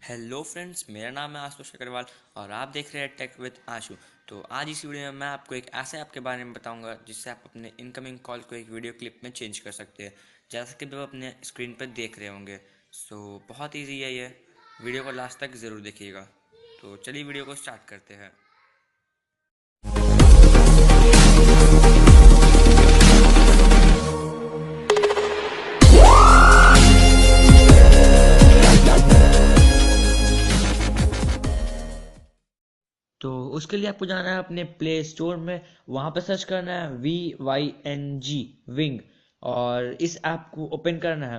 Hello friends, मेरा नाम है आशुतोष अग्रवाल और आप देख रहे हैं टेक विद आशु। तो आज इस वीडियो में मैं आपको एक ऐसे ऐप के बारे में बताऊंगा जिससे आप अपने इनकमिंग कॉल को एक वीडियो क्लिप में चेंज कर सकते हैं, जैसा कि आप अपने स्क्रीन पर देख रहे होंगे। बहुत ईजी है ये। वीडियो को लास्ट तक ज़रूर देखिएगा। तो चलिए वीडियो को स्टार्ट करते हैं। तो उसके लिए आपको जाना है अपने प्ले स्टोर में, वहाँ पे सर्च करना है VYNG विंग और इस ऐप को ओपन करना है।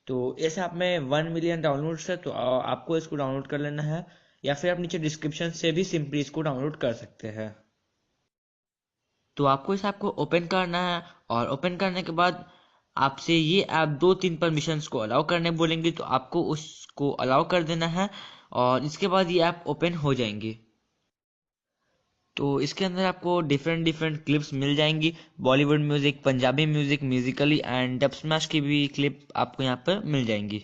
तो इस ऐप में 1 मिलियन डाउनलोड्स है, तो आपको इसको डाउनलोड कर लेना है, या फिर आप नीचे डिस्क्रिप्शन से भी सिंपली इसको डाउनलोड कर सकते हैं। तो आपको इस ऐप को ओपन करना है और ओपन करने के बाद आपसे ये ऐप 2-3 परमिशंस को अलाउ करने बोलेंगे, तो आपको उसको अलाउ कर देना है और इसके बाद ये ऐप ओपन हो जाएंगी। तो इसके अंदर आपको डिफरेंट डिफरेंट क्लिप्स मिल जाएंगी। Bollywood music, Punjabi music, Musically and dub smash की भी क्लिप आपको यहाँ पर मिल जाएंगी।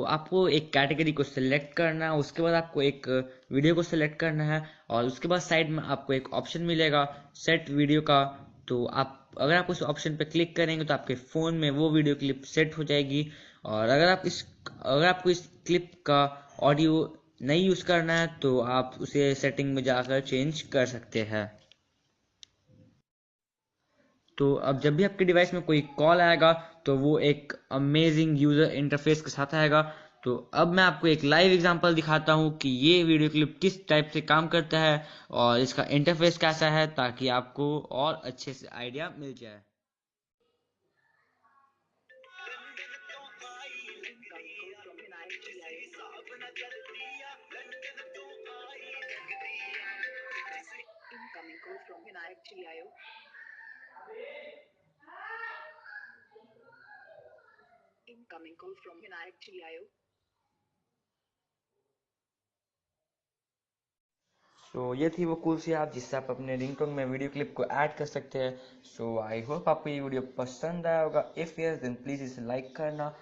आपको एक कैटेगरी को सिलेक्ट करना है, उसके बाद आपको एक वीडियो को सिलेक्ट करना है और उसके बाद साइड में आपको एक ऑप्शन मिलेगा सेट वीडियो का। तो आप अगर आप उस ऑप्शन पर क्लिक करेंगे तो आपके फ़ोन में वो वीडियो क्लिप सेट हो जाएगी। और अगर आपको इस क्लिप का ऑडियो नहीं यूज़ करना है तो आप उसे सेटिंग में जाकर चेंज कर सकते हैं। तो अब जब भी आपके डिवाइस में कोई कॉल आएगा तो वो एक अमेजिंग यूजर इंटरफेस के साथ आएगा। तो अब मैं आपको एक लाइव एग्जांपल दिखाता हूँ कि ये वीडियो क्लिप किस टाइप से काम करता है और इसका इंटरफेस कैसा है, ताकि आपको और अच्छे से आइडिया मिल जाए। Incoming call from Vinayak Chiliayo. Incoming call from Vinayak Chiliayo. ये थी वो कूल सी ऐप जिससे आप अपने रिंगटोन में वीडियो क्लिप को ऐड कर सकते हैं। आई होप आपको ये वीडियो पसंद आया होगा। इफ़ यस देन प्लीज़ इसे लाइक करना,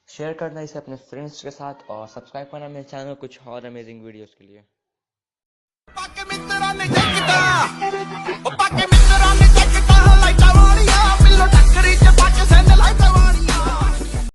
शेयर करना इसे अपने फ्रेंड्स के साथ और सब्सक्राइब करना मेरे चैनल कुछ और अमेजिंग वीडियोस के लिए।